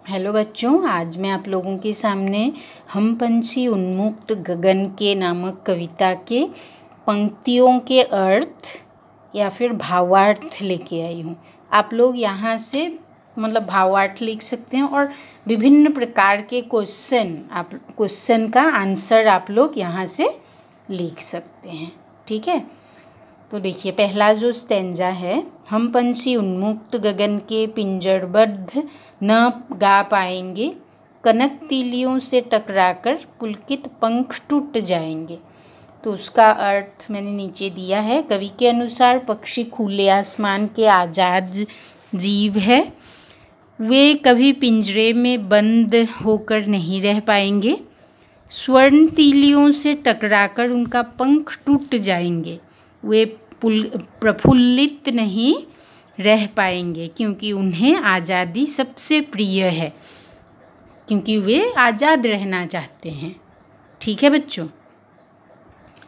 Hello बच्चों, आज मैं आप लोगों के सामने हम पंछी उन्मुक्त गगन के नामक कविता के पंक्तियों के अर्थ या फिर भावार्थ लेके आई हूँ। आप लोग यहाँ से भावार्थ लिख सकते हैं और विभिन्न प्रकार के क्वेश्चन का आंसर आप लोग यहाँ से लिख सकते हैं। ठीक है, तो देखिए पहला जो स्टेंजा है, हम पंछी उन्मुक्त गगन के पिंजरबद्ध न गा पाएंगे, कनक तीलियों से टकराकर पुलकित पंख टूट जाएंगे। तो उसका अर्थ मैंने नीचे दिया है। कवि के अनुसार पक्षी खुले आसमान के आज़ाद जीव है, वे कभी पिंजरे में बंद होकर नहीं रह पाएंगे। स्वर्ण तीलियों से टकराकर उनका पंख टूट जाएंगे, वे प्रफुल्लित नहीं रह पाएंगे क्योंकि उन्हें आज़ादी सबसे प्रिय है, क्योंकि वे आज़ाद रहना चाहते हैं। ठीक है बच्चों,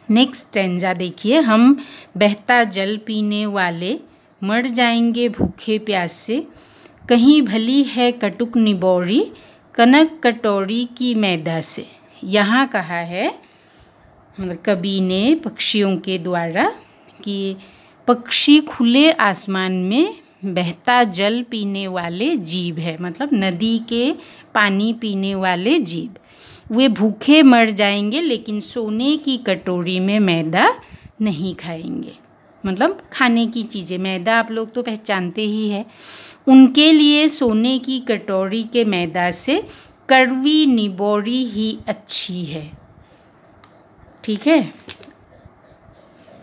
नेक्स्ट स्टेंजा देखिए। हम बहता जल पीने वाले मर जाएंगे भूखे प्यासे, कहीं भली है कटुक निबोरी कनक कटोरी की मैदा से। यहाँ कहा है कवि ने पक्षियों के द्वारा कि पक्षी खुले आसमान में बहता जल पीने वाले जीव है, मतलब नदी के पानी पीने वाले जीव। वे भूखे मर जाएंगे लेकिन सोने की कटोरी में मैदा नहीं खाएंगे, मतलब खाने की चीज़ें। मैदा आप लोग तो पहचानते ही है। उनके लिए सोने की कटोरी के मैदा से कड़वी निबोरी ही अच्छी है। ठीक है,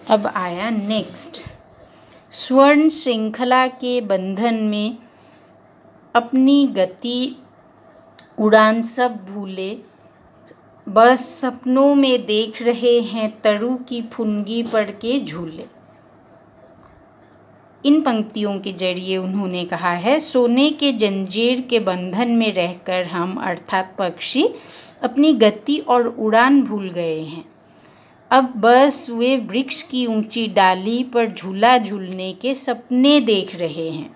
अब आया नेक्स्ट। स्वर्ण श्रृंखला के बंधन में अपनी गति उड़ान सब भूले, बस सपनों में देख रहे हैं तरु की फुनगी पड़ के झूले। इन पंक्तियों के जरिए उन्होंने कहा है, सोने के जंजीर के बंधन में रहकर हम अर्थात पक्षी अपनी गति और उड़ान भूल गए हैं। अब बस वे वृक्ष की ऊंची डाली पर झूला झूलने के सपने देख रहे हैं।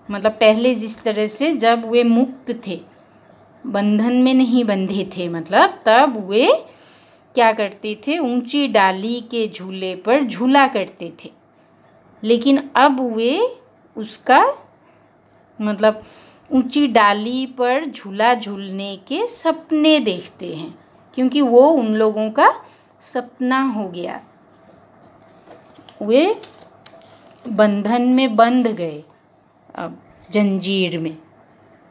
मतलब पहले जिस तरह से जब वे मुक्त थे, बंधन में नहीं बंधे थे, मतलब तब वे क्या करते थे, ऊंची डाली के झूले पर झूला करते थे। लेकिन अब वे उसका ऊंची डाली पर झूला झूलने के सपने देखते हैं, क्योंकि वो उन लोगों का सपना हो गया। वे बंधन में बंध गए, अब जंजीर में,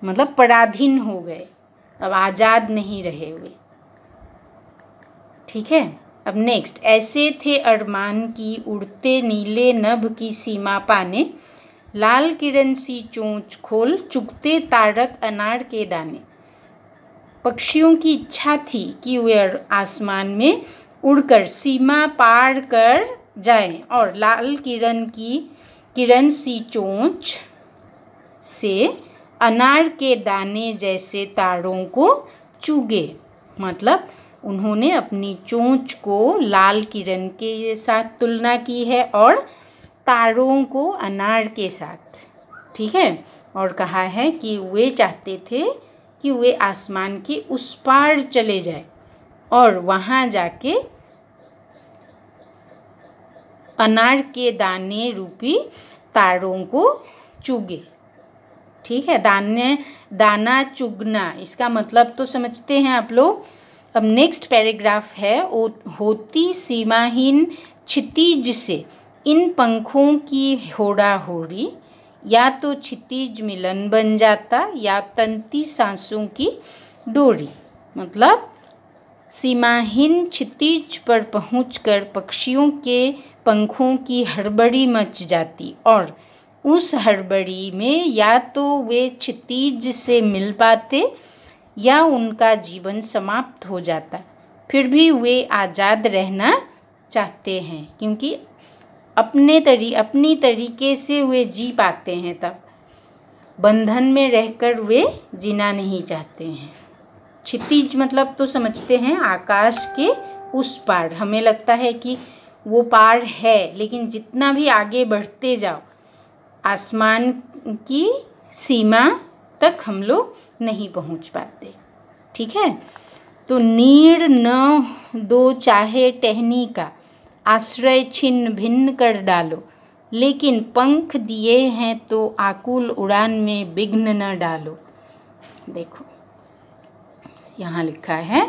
मतलब पराधीन हो गए, अब आज़ाद नहीं रहे हुए। ठीक है, अब नेक्स्ट। ऐसे थे अरमान की उड़ते नीले नभ की सीमा पाने, लाल किरण सी चोंच खोल चुगते तारक अनार के दाने। पक्षियों की इच्छा थी कि वे आसमान में उड़कर सीमा पार कर जाएं और लाल किरण सी चोंच से अनार के दाने जैसे तारों को चुगे। मतलब उन्होंने अपनी चोंच को लाल किरण के साथ तुलना की है और तारों को अनार के साथ। ठीक है, और कहा है कि वे चाहते थे कि वे आसमान के उस पार चले जाए और वहाँ जाके अनार के दाने रूपी तारों को चुगे। ठीक है, दाना चुगना, इसका मतलब तो समझते हैं आप लोग। अब नेक्स्ट पैराग्राफ है, होती सीमाहीन क्षितिज से इन पंखों की होड़ा होड़ी, या तो क्षितिज मिलन बन जाता या तंती सांसों की डोरी। मतलब सीमाहीन क्षितिज पर पहुंचकर पक्षियों के पंखों की हड़बड़ी मच जाती और उस हड़बड़ी में या तो वे क्षितिज से मिल पाते या उनका जीवन समाप्त हो जाता। फिर भी वे आज़ाद रहना चाहते हैं, क्योंकि अपनी तरीके से वे जी पाते हैं। तब बंधन में रहकर वे जीना नहीं चाहते हैं। क्षितिज मतलब तो समझते हैं आकाश के उस पार। हमें लगता है कि वो पार है, लेकिन जितना भी आगे बढ़ते जाओ आसमान की सीमा तक हम लोग नहीं पहुंच पाते। ठीक है, तो नीड़ न दो चाहे टहनी का, आश्रय छिन्न भिन्न कर डालो, लेकिन पंख दिए हैं तो आकुल उड़ान में विघ्न न डालो। देखो यहाँ लिखा है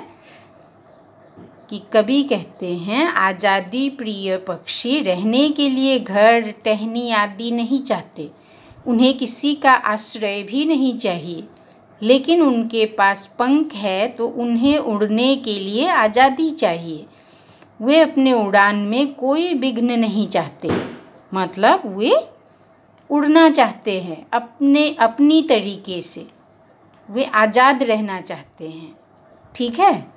कि कवि कहते हैं आज़ादी प्रिय पक्षी रहने के लिए घर टहनी आदि नहीं चाहते, उन्हें किसी का आश्रय भी नहीं चाहिए, लेकिन उनके पास पंख है तो उन्हें उड़ने के लिए आज़ादी चाहिए। वे अपने उड़ान में कोई विघ्न नहीं चाहते, मतलब वे उड़ना चाहते हैं अपनी तरीके से, वे आज़ाद रहना चाहते हैं। ठीक है।